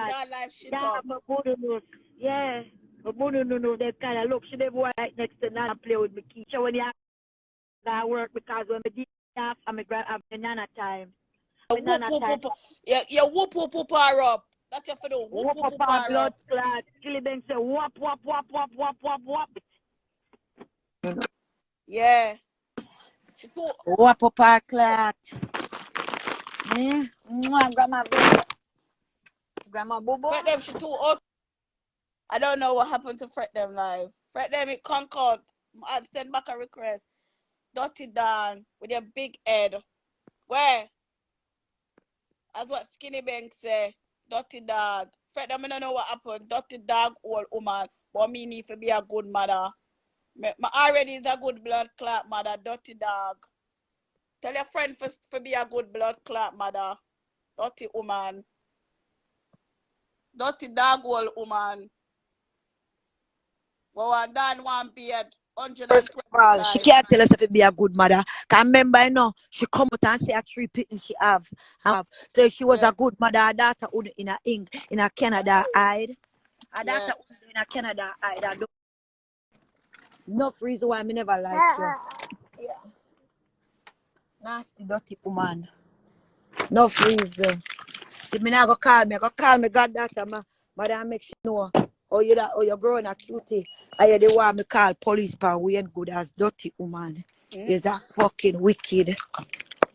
that life shit Yeah, up. my Buddha knows. Yeah. My Buddha know that kind of look. She never right next to Nana play with me key. So when you have work because when I did have I'm a Nana time. Whoop whoop whoop. Yeah, whoop whoop whoop her up. That's your for the whoop whoop whoop her blood up. clot. Killy Bang say whoop whoop whoop whoop whoop whoop whoop. Yeah. She too. Whoop up her clot. Grandma baby. Grandma Bobo. Fretdem, she too old. I don't know what happened to Fretdem live. Fretdem, it conquered. I send back a request. Dirty down with your big head. Where? That's what Skinny Bank say. Dirty dog. Fretdem, I don't know what happened. Dirty dog, old woman. But me need to be a good mother. My already is a good blood clot mother. Dirty dog. Tell your friend for be a good blood clot mother. Dirty woman. Dirty dog, old woman. Well, I done one beard. First of all, she can't tell us if it be a good mother. Can remember, you know, she come out and say a 3 pittance she have. So if she was a good mother, her daughter would in a Canada hide. Her daughter would in a Canada hide. I don't enough reason why I never like you. Yeah. Nasty, dirty woman. Enough reason. If me not go call me goddaughter, mother make she know. Oh, you're growing a cutie. I hear the one me call police power. We ain't good as dirty woman. Is a fucking wicked.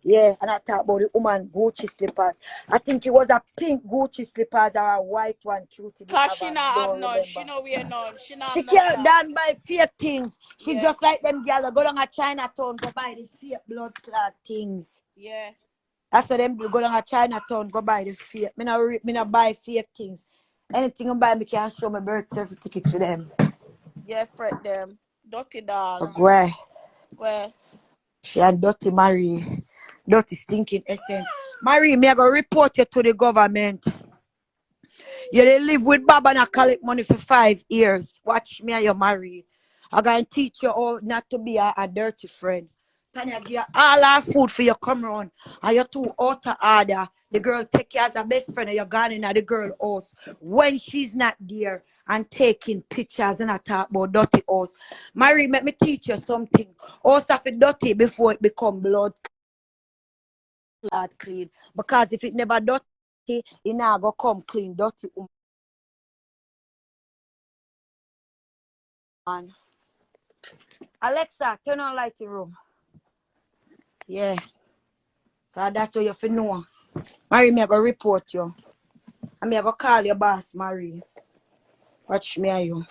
Yeah, and I talk about the woman Gucci slippers. I think it was a pink Gucci slippers or a white one cutie. Cause she not have none. She know we are none. She not She have none. can't done by fake things. She just like them girls go down a Chinatown go buy the fake blood clot things. Yeah. That's what them do. Go down a Chinatown go buy the fake. Me not buy fake things. Anything I buy, me can show my birth certificate to them. Yeah, Fretdem. Dirty dog. Where? She and dirty Marie. Dirty stinking essence. Marie, me I go report you to the government. You dey live with Baba and I collect money for 5 years. Watch me and you Marie. I'm going to teach you how not to be a dirty friend. Tanya give you all our food for you come around. And you're too out of order. The girl take you as a best friend and you're gone in at the girl house. When she's not there and taking pictures and I talk about dirty house. Marie, let me teach you something. House have it dirty before it become blood clean. Because if it never dirty, it now go come clean dirty. Alexa, turn on light in room. Yeah. So that's what you have to know. Marie, me I go report you. And me I go call your boss, Marie. Watch me and you.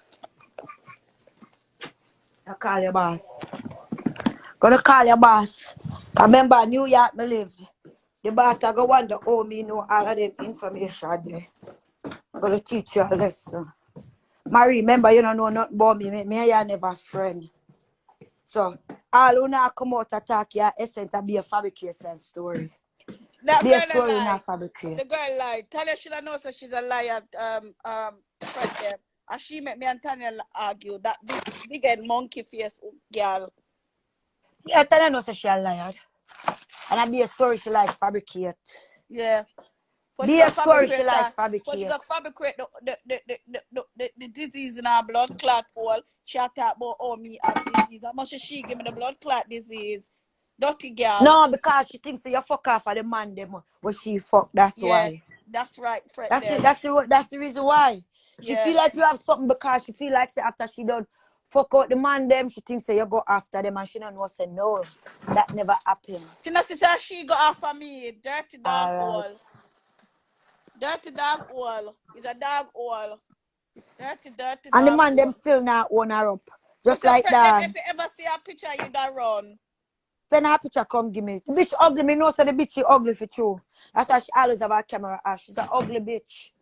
I call your boss. Gonna call your boss. Cause remember, New York me live. The boss I go wonder how me know all of them information there. I'm gonna teach you a lesson. Marie, remember you don't know nothing about me. Me and you never friend. So all who now come out attack your essence to be a fabrication story. That Be girl a story lie. not fabricate. The girl lie. Tell her she don't know so she's a liar. Fretdem. And she make me and Tanya argue that big head monkey face girl. Yeah, Tanya knows she a liar. And I be a story she like fabricate. Yeah. Be a story she like fabricate. But she got fabricate the disease in her blood clot pool. She talk about me have disease. How much she give me the blood clot disease? Dirty girl. No, because she thinks you fuck off of the man them, but she fuck. That's why. That's right, Fred. That's the reason why. She feel like you have something because she feel like say after she done fuck out the man them, she thinks say you go after them and she don't know say no. That never happened. She not say she go after me. Dirty dog hole. Dirty dog hole. It's a dog hole. Dirty dog. And the man them still not own her up. Just like that. If you ever see a picture, you don't run. Send her a picture, come give me. The bitch ugly, me know say the bitch she ugly for true. That's why she always have a camera. She's an ugly bitch.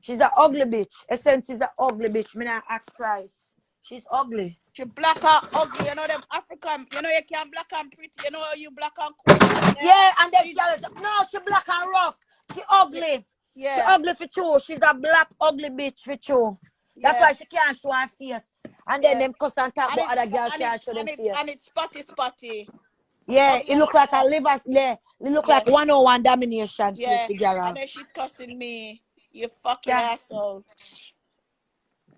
She's an ugly bitch. Essence is an ugly bitch. Me not ask price. She's ugly. She black and ugly. You know them African. You know you can black and pretty. You know you black and cool. Yeah, and then she always no, she black and rough. She ugly. Yeah. She ugly for true. She's a black ugly bitch for true. That's why she can't show her face. And then them cuss and talk about other girls can't show them face. And it's spotty. Yeah, it looks like a liver. It look like 101 domination face, the girl. And then she cussing me. You fucking Yeah. asshole.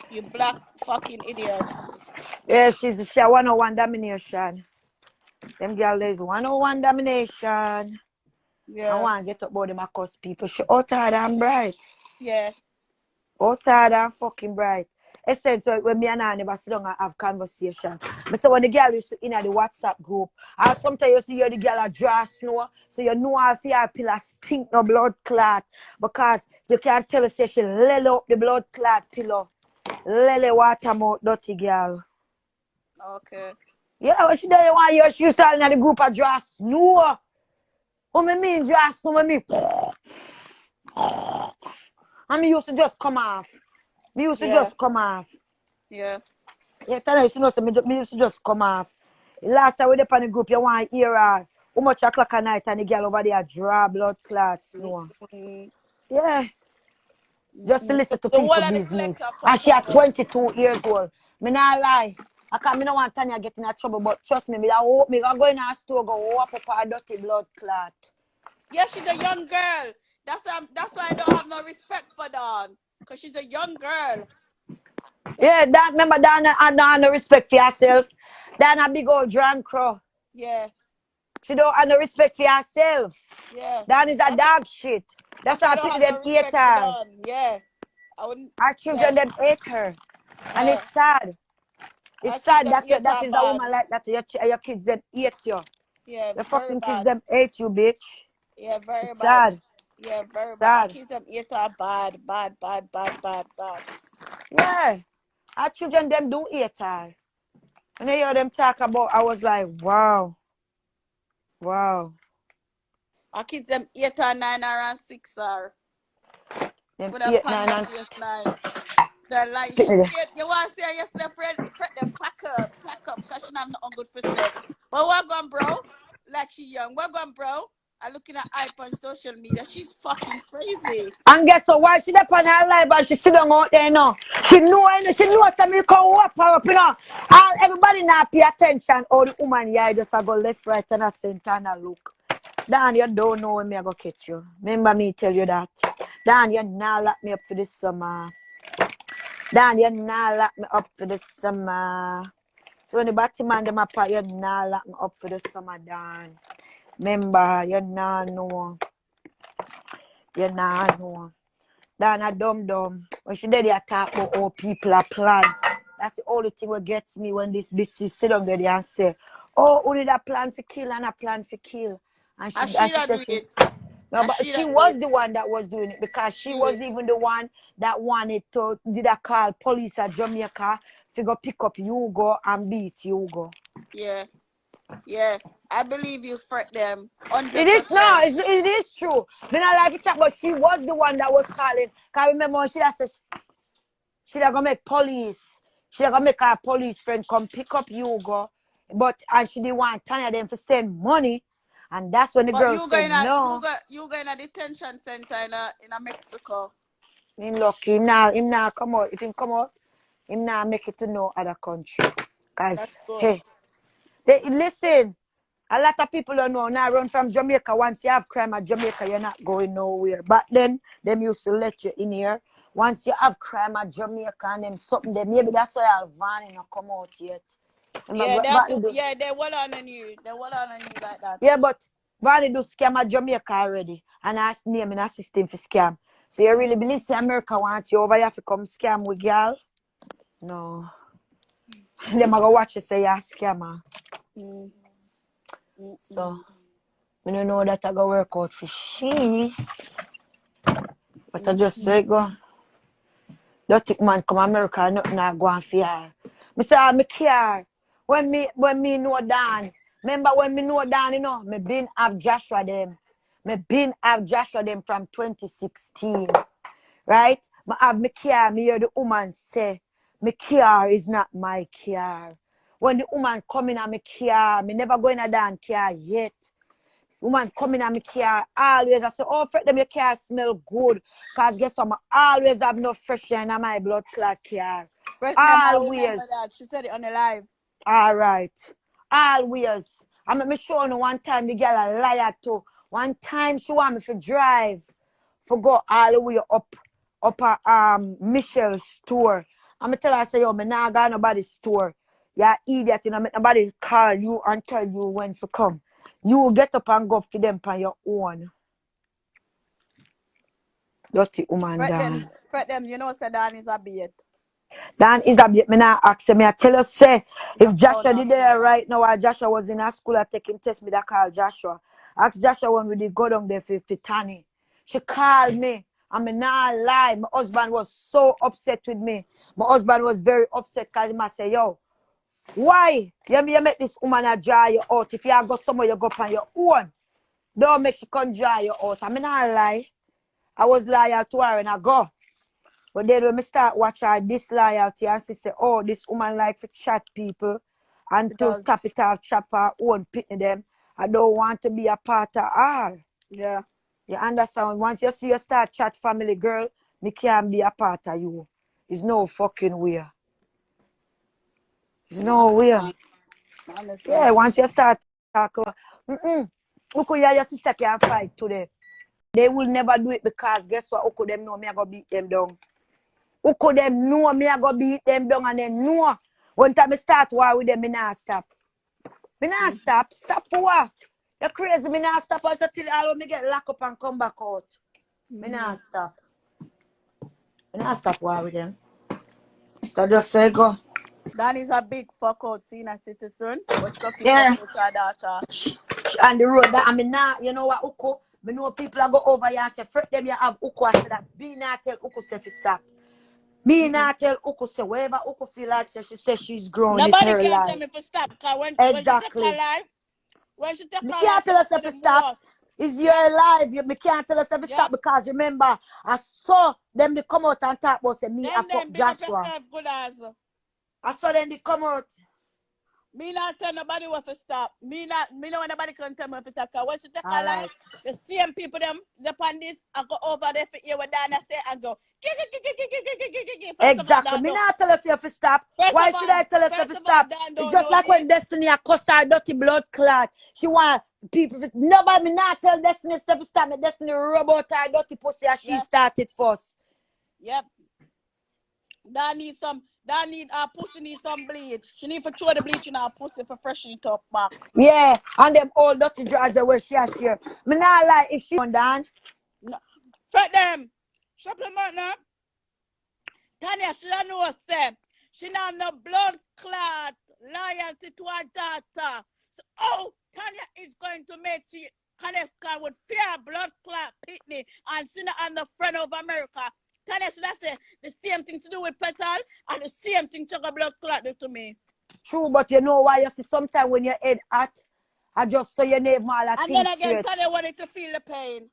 You black fucking idiot. Yeah, she a 101 domination. Them girl is 101 domination. I Yeah. want to get up about them a cuss people. She out hard and bright. Yeah. Out hard and fucking bright. Essentially, when me and her never sit down and have conversation. But so when the girl used to in the WhatsApp group, and sometimes you see the girl a draw snow, so you know her for her pillar stink no blood clot. Because you can tell her say she lele up the blood clot pillow. Lele water mouth dirty girl. Okay. Yeah, what she doesn't want you, she used to in the group of draw snow. What me mean draw snow, me mean and me used to just come off. Me used to Yeah. just come off. Yeah. Yeah, tell her, you know, so me used to just come off. Last time we did on the group, you want to hear her. How much o'clock at night and the girl over there draw blood clots, no. Mm-mm. Yeah, just to Mm-mm. listen to The one people of the business. collector And fuck she at her up. 22 years old. Me not lie. I can't, me no want Tanya get in a trouble, but trust me, me that hope me go in our store, go whop up her dirty blood clot. Yeah, she's a young girl. That's why I don't have no respect for Dawn. Cause she's a young girl. Yeah, that remember Dan and Dan no respect for yourself. Dan a big old drunk crow. Yeah. She don't have no respect for herself. Yeah. Dan is a That's dog shit. That's that's why I how don't people have them no hate respect for her. Dawn. Yeah. I wouldn't. Our Yeah. children them hate her. And Yeah. it's sad. I It's keep sad them that ear that is a bad. woman like that. Your kids them hate you. Yeah. Your Very fucking kids bad. them hate you, bitch. Yeah. Very It's bad. sad. Yeah. Very bad. I Sad. keep them ear bad. Bad. Bad. Bad. Bad. Bad. Yeah. Our children them do hate her. When I hear them talk about, I was like, wow. Wow. I keep them 8 or 9 or 6 or Them with a 8, 9 panda and face line. The like she pick scared. You want to say yesterday, Fred them pack up, cause she have nothing good for say. But what gone, bro? Like she young. What gone, bro? I looking at hype on social media. She's fucking crazy. And guess what? Why she up on her live and she sit down out there now? She know something come whop her up, All everybody now pay attention. All the woman yeah, just a go left, right, and a center and a look. Dan, you don't know when me I go catch you. Remember me tell you that. Dan, you now lock me up for this summer. Dan, you now lock me up for this summer. So when the Batman them apart, you now lock me up for this summer, Dan. Remember, you now know. You now know. Dan a dumb. When she did talk about how people are plan. That's the only thing that gets me when this bitch sit down there and say, oh, only that plan to kill and a plan to kill. And I she she said do she it. no, I but she do she it. was the one that was doing it because she She was even the one that wanted to did a call police at Jamaica to go pick up Hugo and beat Hugo. yeah. Yeah. I believe you fret them It is no, 100%. it is true. Then I like it, but she was the one that was calling. Cause remember when she said she gonna make police. She gonna make her police friend come pick up Hugo. But and she didn't want Tanya them to send money. And that's when the But girl said no. you going a detention center in a Mexico. Him lucky. Him now come out. If him come out, him now make it to no other country. Cause That's good. hey, they listen. A lot of people don't know now run from Jamaica. Once you have crime at Jamaica, you're not going nowhere. But then them used to let you in here. Once you have crime at Jamaica and them something there, maybe that's why Alvani not come out yet. Yeah, Remember, they have Vani to. do, Yeah, they well on you. They well on you like that. yeah, but Vani do scam at Jamaica already. And I name in a system for scam. So you really believe say America want you over here to come scam with girl? No. Them are gonna watch you say you're a scammer. Mm. Mm-mm. So I don't know that I go work out for she. But I just say go. Don't think man come America nothing I go on for her. Me say me care. When me know Dan. Remember when me know Dan, me been have Joshua them. Me been have Joshua them from 2016. Right? Me have me care, me hear the woman say, me care is not my care. When the woman come in and me care, me never go in a Dan care yet. Woman coming at me car always. I say, oh, Fretdem, your car smell good. Because guess what? I always have no fresh air in my blood clot car. But them, I remember Always. that. She said it on the live. All right. Always. I make me show you one time the girl a liar too. One time she want me to drive. For go all the way up up at Michelle's store. I'm tell her, I say, yo, me nah go nobody's store. Yeah, idiot, you know, make nobody call you and tell you when to come. You get up and go for them on your own. Dirty woman, Dan. Fretdem, you know, say Dan is a bait. Dan is a bit, me nah ask me. I tell you, say, if Just Joshua don't did ask there me. right now, while Joshua was in a school, I take him test me, that call Joshua. Ask Joshua when we did go down there for Tanny. She called me. I mean, not lie. My husband was so upset with me. My husband was very upset because he must say, yo, why? You make this woman a dry you out. If you go somewhere, you go on your own. Don't make she come dry you out. I mean, not lie. I was loyal to her and I go. But then when I start watching her disloyalty and she say, oh, this woman like to chat people and to Because, stop it off, chop her own, pitney them. I don't want to be a part of her. yeah. You understand? Once you see you start chat family, girl, me can't be a part of you. It's no fucking way. It's I no way. understand. I Yeah, understand. once you start talking, Ukku, yeah, your sister can fight today. They will never do it because guess what? Ukku them know me I go beat them down. Ukku them know me I go beat them down and then know. One time I start war with them, me not stop. Me not stop. Stop for what? You're crazy, me not stop until all of me get locked up and come back out. Me not stop. Me not stop war with them. So just say go. Dan is a big fuck out senior citizen. But still keep up Yeah. with her daughter. On the road that I mean now, you know what, Ukku? Me know people are go over here and say, Fretdem, you have Ukku. I said that. Be not tell Ukku say to stop. Me not tell Ukku say whatever Ukku feel like say she says she's grown, it's Nobody her can tell life. me to stop. Because when she take her Exactly. life, Me can't she tell go us to if the to stop. worst. It's Yep. your life. Me can't tell us if to Yep. stop because remember, I saw them they come out and talk about say me I fuck Then big up Joshua. yourself, good as. I saw them they come out. Me not tell nobody what to stop. Me know nobody can tell me what to stop. Cause when she take her All life, right. the same people them upon this, I go over there for hear what Dana say and go. First of all, Exactly. Dan Me don't. not tell us if to stop. Why should I tell us if to stop? Dan It's don't just know like live. when Destiny a cuss her dirty blood clot. She want people. Nobody me not tell Destiny if to stop. Me Destiny rub out her dirty pussy as she Yep. started first. Yep. Dan need her pussy need some bleach. She need to throw the bleach in her pussy for freshen it up back. Yeah, and them old dirty drawers that where she has here. Me not like if she done. No. Fretdem. Supplement now. Tanya, she don't know say. She not have no blood clot loyalty to her daughter. So, Tanya is going to make she connect with fear blood clot pitney and she not have no friend of America. Tanya should have said the same thing to do with Petal and the same thing to blood clot do to me. True, but you know why you see sometimes when your head hot, I just say your name all that And then things again, straight. Tanya wanted to feel the pain.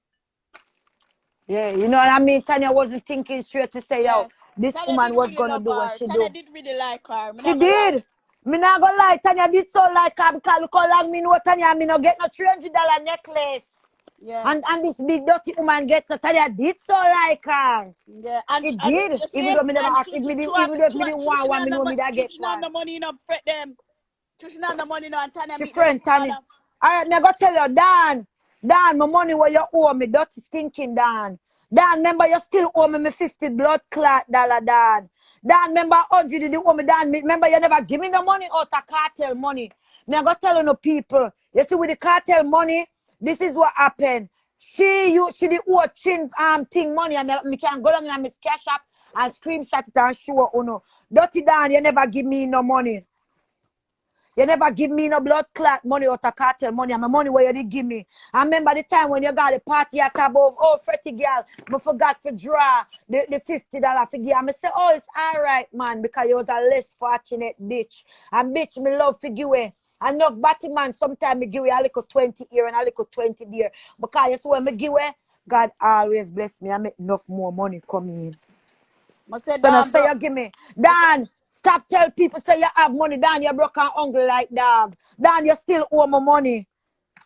Yeah, you know what I mean? Tanya wasn't thinking straight to say, yo, Yeah. this Tanya woman did was really gonna love do what her. she Tanya do. did really like her. I'm She not gonna lie. did. Me not gonna lie, Tanya did so like her because look how long me know Tanya, me no get no $300 necklace. Yeah. And this big dirty woman gets so Tanya did so like her. Yeah, She and did. the Even same, though me never and asked, even though if me didn't want one, me know me that she get should have one. the money, Fretdem. She should have the money, and Tanya She meet them up friend Tanya. Mada. Alright, me I go tell you, Dan. Dan, my money where you owe me, dirty stinking Dan. Dan, remember you still owe me 50 blood clot dollar, Dan. Dan, remember 100 did you owe me, Dan. Remember you never give me the money out of cartel money. Me I go tell you no people. You see with the cartel money, this is what happened. She the owe chin thing money and me can go down in my cash app and screenshot it and show you no. Dirty Dan, you never give me no money. You never give me no blood clot money or cartel money. And my money where you did give me. I remember the time when you got the party at above. Oh, Fretty girl, I forgot to draw the $50 figure. I say, oh, it's all right, man, because you was a less fortunate bitch. And bitch, me love figure. Enough Batman, sometimes me give you a little 20 here and a little 20 there. Because you see when me give you, God always bless me. I make enough more money coming in. So now say you give me. Dan, stop tell people say you have money. Dan, you broke and hungry like dog. Dan, you still owe me money.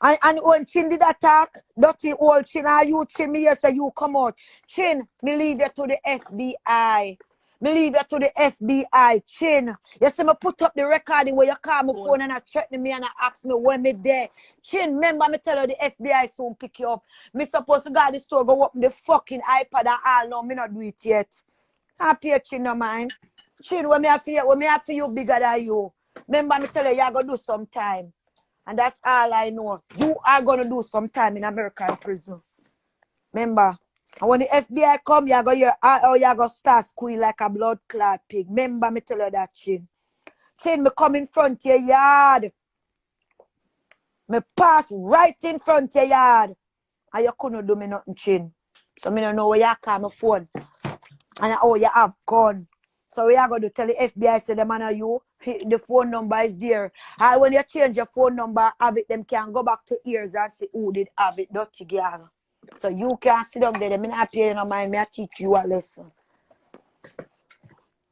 And when Chin did attack, dirty old Chin, are you Chin me, yes, say you come out. Chin, me leave you to the FBI. Me leave it to the FBI. Chin. You see me put up the recording where you call my phone and I threaten me and I ask me when me there. Chin, remember me tell you the FBI soon pick you up. Me supposed to go to the store, go open the fucking iPad and all. No, me not do it yet. I pay Chin no mind. Chin, when me have for you bigger than you. Remember me tell you, you're going to do some time. And that's all I know. You are going to do some time in American prison. Remember? And when the FBI come, you're going to start squeal like a blood clot pig. Remember me tell you that, Chin. Chin, me come in front of your yard. Me pass right in front of your yard. And you couldn't do me nothing, Chin. So me don't know where you call my phone. And you have gun. So we are going to tell the FBI, say them and you, the phone number is there. And when you change your phone number, have it, them can go back to ears and say who did have it, dirty girl. So you can sit down there. I'm not paying no mind. I teach you a lesson.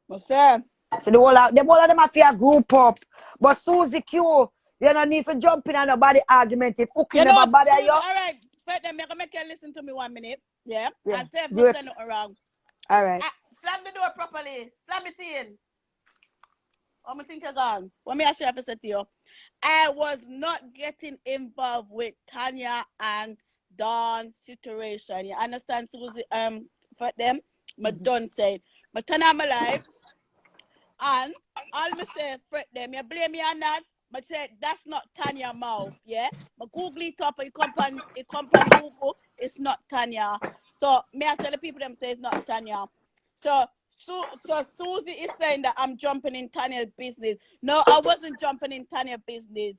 What's that? So the whole of them have to group up. But Susie Q, you don't need to jump in on nobody argument. If Ukku never bother you. All right, Fretdem, I'm going to make you listen to me 1 minute. Yeah? And say if do I it. say nothing wrong. All right. Slam the door properly. Slam it in. I'm think you're gone. What me I share to say to you? I was not getting involved with Tanya and Dawn situation. You understand, Susie? For them, my Dawn said, my turn on my life, and all me say, Fretdem, you blame me or not? But say that's not Tanya mouth, yeah. But Google it up, it come on Google. It's not Tanya. So me I tell the people them say it's not Tanya. So Susie is saying that I'm jumping in Tanya's business. No, I wasn't jumping in Tanya's business.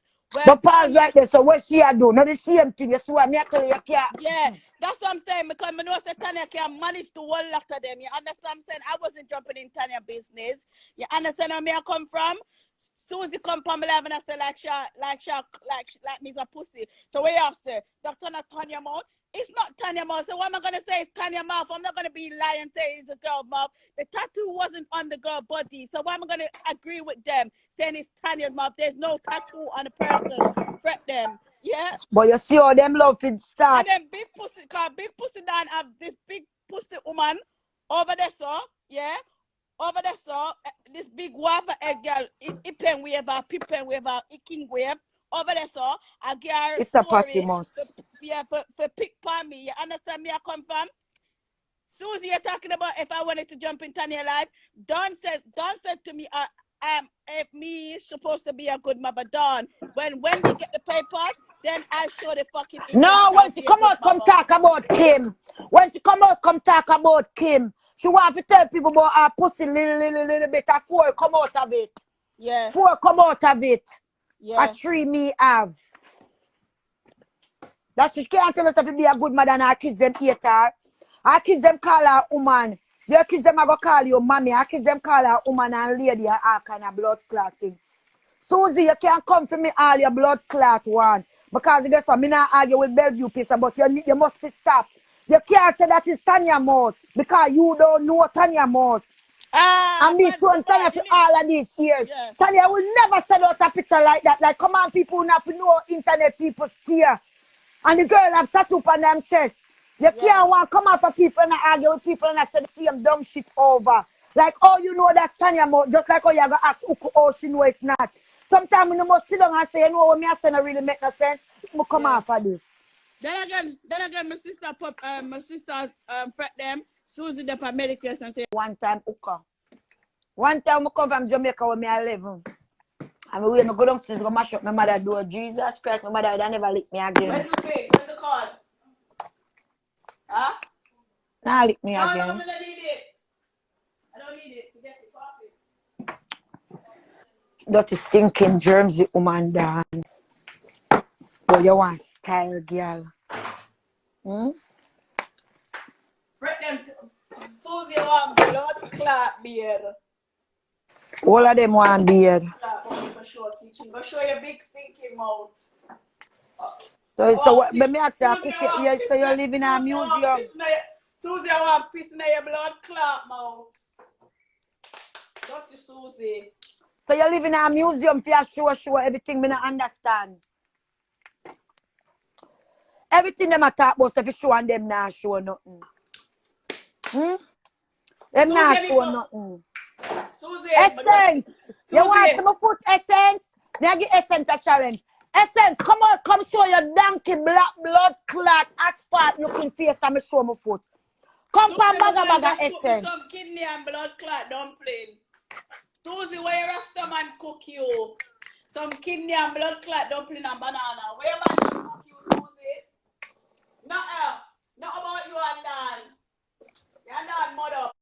But pause right there. So what she a do? Not the same thing. You see what me I tell you can't. Yeah, that's what I'm saying. Because I know that Tanya can manage to hold after them. You understand what I'm saying? I wasn't jumping in Tanya's business. You understand where me I come from? Susie come from my life and I say like me's a pussy. So where you say, Dr. Not Tanya mouth? It's not Tanya mouth. So what am I gonna say? It's Tanya mouth. I'm not gonna be lying and say it's a girl mouth. The tattoo wasn't on the girl body. So why am I gonna agree with them saying it's Tanya's mouth? There's no tattoo on the person. Fretdem. Yeah. But you see how them love to start. And then big pussy down have this big pussy woman over there, so yeah. Over there, so this big wafer egg girl, it pen waver, pippen waver, it king wave. Over there, so I get her It's a story patimus. for pick on me. You understand me? I come from. Susie, you're talking about if I wanted to jump in Tanya life. Don said to me, if me supposed to be a good mother, Don. When we get the papers, then I show the fucking No, internet when I'll she be a come good out, come mother. talk about Kim. When she come out, come talk about Kim. She want to tell people about her pussy little bit. A 4 come out of it. Yeah. 4 come out of it. Yeah. A 3 me have. That she can't tell us to be a good mother and her kids them hate her. Her kids them call her woman. Your kids them are going to call you mommy. Her kids them call her woman and lady and all kind of blood clotting. Susie, you can't come for me all your blood clot one. Because guess what, me not argue with Bellevue piece, but you must stop. You can't say that is Tanya mouth because you don't know Tanya mouth. And me too, Tanya for all of these years. Yeah. Tanya will never send out a picture like that. Like, come on, people not to know internet people steer. And the girl have tattoo on them chest. You can't want to come out for people and argue with people and I say the same dumb shit over. Like, oh, you know that's Tanya mouth, just like how you have to ask Ukku, oh, she know it's not. Sometimes you must sit down and say, you know what me I say no really make no sense. Me come off of this. Then again, my sister Fretdem, Susie the paramedics and say One time Ukku. One time I come from Jamaica when I live. And we go downstairs go mash up my mother door. Jesus Christ, my mother would never lick me again. where's the thing? Where's the card? Huh? Nah lick me No, again. I don't need it. I don't need it. Forget it. Dirty stinking germs, the woman down. But you want style, girl. Fretdem, Susie want blood clot beard. All of them want beard. Go show your big stinking mouth. So what, let me ask you, so you live in a museum? Susie, I want piss in your blood clot mouth. Dirty Susie. So you live in a museum for your show everything me not understand. Everything them a talk about if you show and them not show nothing. You Them Susie, not show nothing. Susie, Essence. You want Susie. some foot essence? Me give essence a challenge. Essence, come on, come show your donkey black blood clot asphalt looking face and me show my foot. Come Susie, from my baga man baga just cook me essence. some kidney and blood clot dumpling. Susie, where your Rasta man cook you? Some kidney and blood clot dumpling and banana. Where your man just cook you, Susie? Not